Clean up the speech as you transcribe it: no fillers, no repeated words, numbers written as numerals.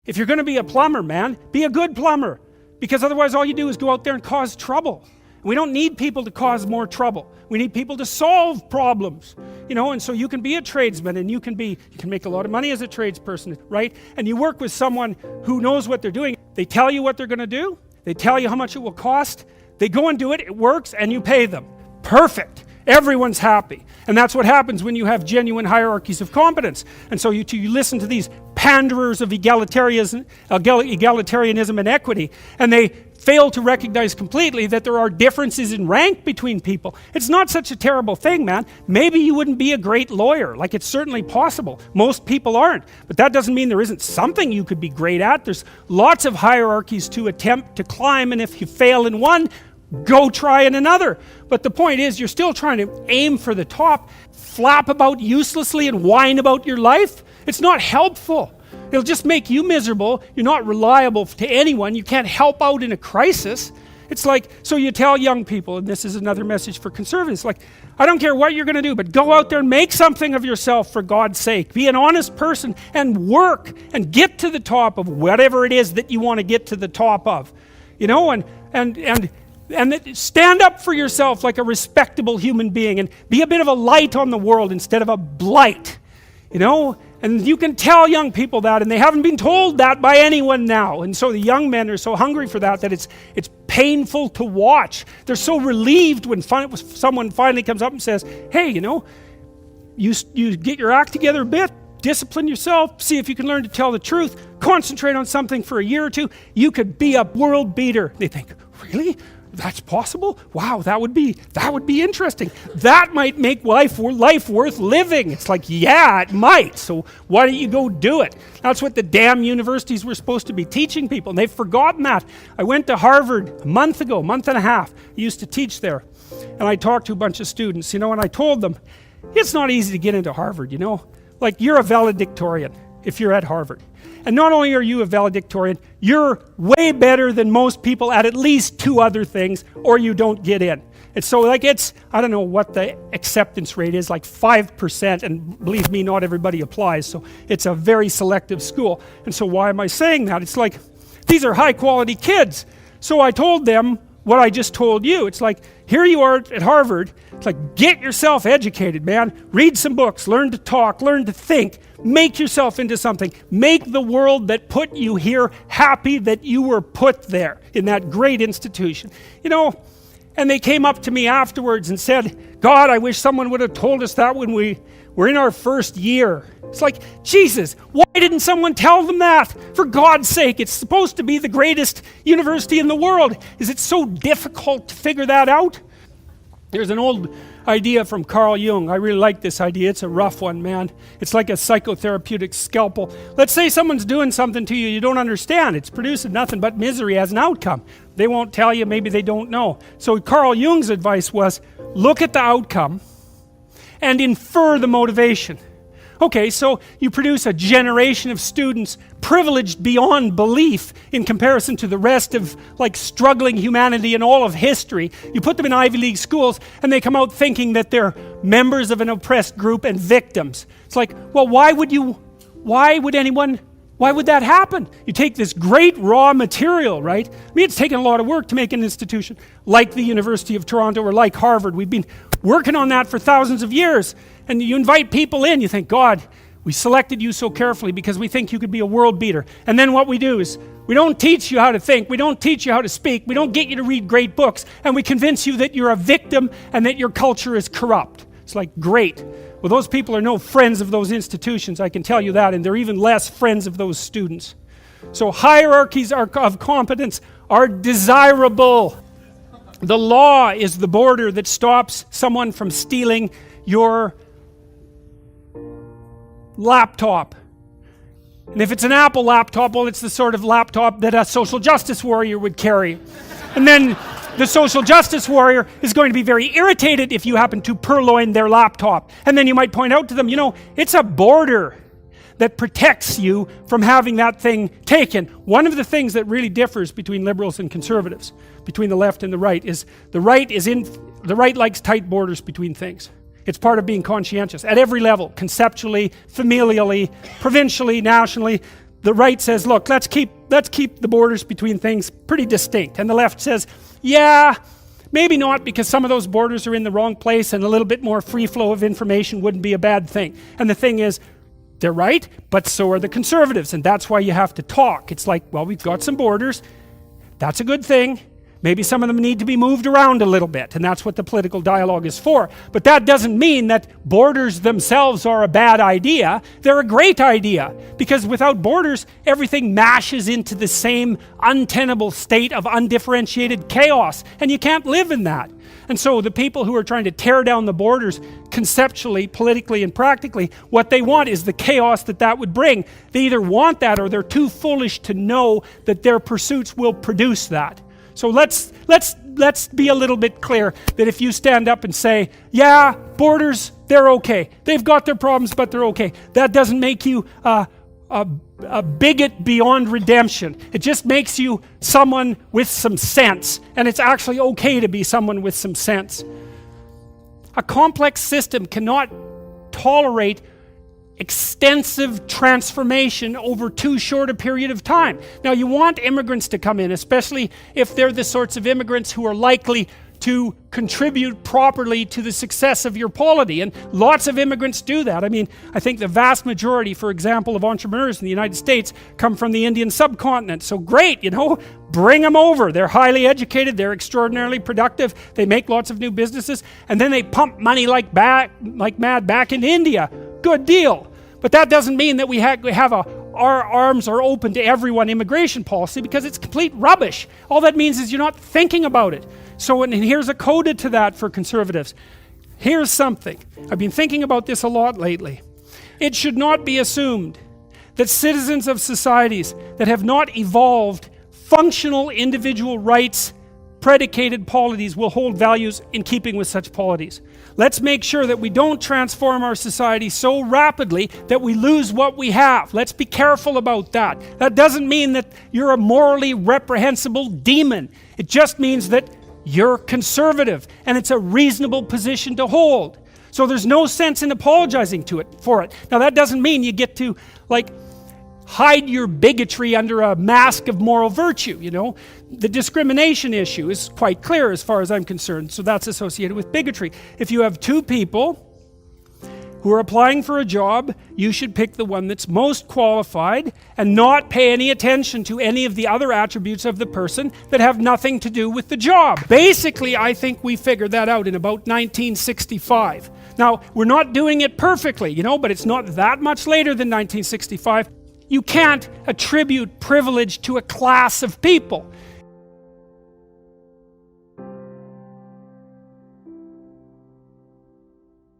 If you're going to be a plumber, man, be a good plumber. Because otherwise all you do is go out there and cause trouble. We don't need people to cause more trouble. We need people to solve problems. And so you can be a tradesman, and you can make a lot of money as a tradesperson, right? And you work with someone who knows what they're doing. They tell you what they're going to do. They tell you how much it will cost. They go and do it. It works, and you pay them. Perfect. Everyone's happy. And that's what happens when you have genuine hierarchies of competence. And so you listen to these panderers of egalitarianism and equity, and they fail to recognize completely that there are differences in rank between people. It's not such a terrible thing, man. Maybe you wouldn't be a great lawyer. Like, it's certainly possible. Most people aren't. But that doesn't mean there isn't something you could be great at. There's lots of hierarchies to attempt to climb, and if you fail in one, go try in another. But the point is, you're still trying to aim for the top, flap about uselessly and whine about your life. It's not helpful. It'll just make you miserable. You're not reliable to anyone. You can't help out in a crisis. It's like, so you tell young people, and this is another message for conservatives, like, I don't care what you're going to do, but go out there and make something of yourself for God's sake. Be an honest person and work and get to the top of whatever it is that you want to get to the top of. And stand up for yourself like a respectable human being, and be a bit of a light on the world instead of a blight. And you can tell young people that, and they haven't been told that by anyone now. And so the young men are so hungry for that it's painful to watch. They're so relieved when someone finally comes up and says, hey, you get your act together a bit, discipline yourself, see if you can learn to tell the truth, concentrate on something for a year or two, you could be a world beater. They think, really? That's possible? Wow, that would be interesting. That might make life worth living. It's like, yeah, it might. So why don't you go do it? That's what the damn universities were supposed to be teaching people, and they've forgotten that. I went to Harvard a month and a half. I used to teach there, and I talked to a bunch of students, and I told them, it's not easy to get into Harvard, Like, you're a valedictorian if you're at Harvard. And not only are you a valedictorian, you're way better than most people at least two other things, or you don't get in. And so I don't know what the acceptance rate is, like 5%, and believe me, not everybody applies, so it's a very selective school. And so why am I saying that? It's like, these are high quality kids. So I told them what I just told you. It's like, here you are at Harvard. It's like, get yourself educated, man. Read some books, learn to talk, learn to think, make yourself into something. Make the world that put you here happy that you were put there in that great institution. And they came up to me afterwards and said, God, I wish someone would have told us that when we were in our first year. It's like, Jesus, why didn't someone tell them that? For God's sake, it's supposed to be the greatest university in the world. Is it so difficult to figure that out? There's an old idea from Carl Jung. I really like this idea. It's a rough one, man. It's like a psychotherapeutic scalpel. Let's say someone's doing something to you you don't understand. It's producing nothing but misery as an outcome. They won't tell you. Maybe they don't know. So Carl Jung's advice was, look at the outcome and infer the motivation. Okay, so you produce a generation of students privileged beyond belief in comparison to the rest of struggling humanity in all of history. You put them in Ivy League schools and they come out thinking that they're members of an oppressed group and victims. It's like, well, why would that happen? You take this great raw material, right? I mean, it's taken a lot of work to make an institution like the University of Toronto or like Harvard. We've been working on that for thousands of years. And you invite people in, you think, God, we selected you so carefully because we think you could be a world beater. And then what we do is, we don't teach you how to think, we don't teach you how to speak, we don't get you to read great books, and we convince you that you're a victim and that your culture is corrupt. It's like, great. Well, those people are no friends of those institutions, I can tell you that, and they're even less friends of those students. So hierarchies of competence are desirable. The law is the border that stops someone from stealing your laptop. And if it's an Apple laptop, well, it's the sort of laptop that a social justice warrior would carry. And then the social justice warrior is going to be very irritated if you happen to purloin their laptop. And then you might point out to them, it's a border that protects you from having that thing taken. One of the things that really differs between liberals and conservatives, between the left and the right the right likes tight borders between things. It's part of being conscientious at every level, conceptually, familially, provincially, nationally. the right says, look, let's keep the borders between things pretty distinct. And the left says, yeah, maybe not, because some of those borders are in the wrong place and a little bit more free flow of information wouldn't be a bad thing. And the thing is, they're right, but so are the conservatives, and that's why you have to talk. It's like, well, we've got some borders. That's a good thing. Maybe some of them need to be moved around a little bit, and that's what the political dialogue is for. But that doesn't mean that borders themselves are a bad idea. They're a great idea, because without borders, everything mashes into the same untenable state of undifferentiated chaos, and you can't live in that. And so the people who are trying to tear down the borders conceptually, politically, and practically, what they want is the chaos that would bring. They either want that or they're too foolish to know that their pursuits will produce that. So let's be a little bit clear that if you stand up and say, yeah, borders, they're okay. They've got their problems, but they're okay. That doesn't make you a bigot beyond redemption. It just makes you someone with some sense. And it's actually okay to be someone with some sense. A complex system cannot tolerate extensive transformation over too short a period of time. Now, you want immigrants to come in, especially if they're the sorts of immigrants who are likely to contribute properly to the success of your polity, and lots of immigrants do that. I mean, I think the vast majority, for example, of entrepreneurs in the United States come from the Indian subcontinent. So great, bring them over. They're highly educated, they're extraordinarily productive, they make lots of new businesses, and then they pump money like mad back into India. Good deal. But that doesn't mean that we have our arms are open to everyone immigration policy, because it's complete rubbish. All that means is you're not thinking about it. So, and here's a coda to that for conservatives. Here's something. I've been thinking about this a lot lately. It should not be assumed that citizens of societies that have not evolved functional individual rights predicated polities will hold values in keeping with such polities. Let's make sure that we don't transform our society so rapidly that we lose what we have. Let's be careful about that. That doesn't mean that you're a morally reprehensible demon. It just means that you're conservative, and it's a reasonable position to hold. So there's no sense in apologizing for it. Now, that doesn't mean you get to, hide your bigotry under a mask of moral virtue, The discrimination issue is quite clear as far as I'm concerned, so that's associated with bigotry. If you have two people who are applying for a job, you should pick the one that's most qualified and not pay any attention to any of the other attributes of the person that have nothing to do with the job. Basically, I think we figured that out in about 1965. Now, we're not doing it perfectly, but it's not that much later than 1965. You can't attribute privilege to a class of people.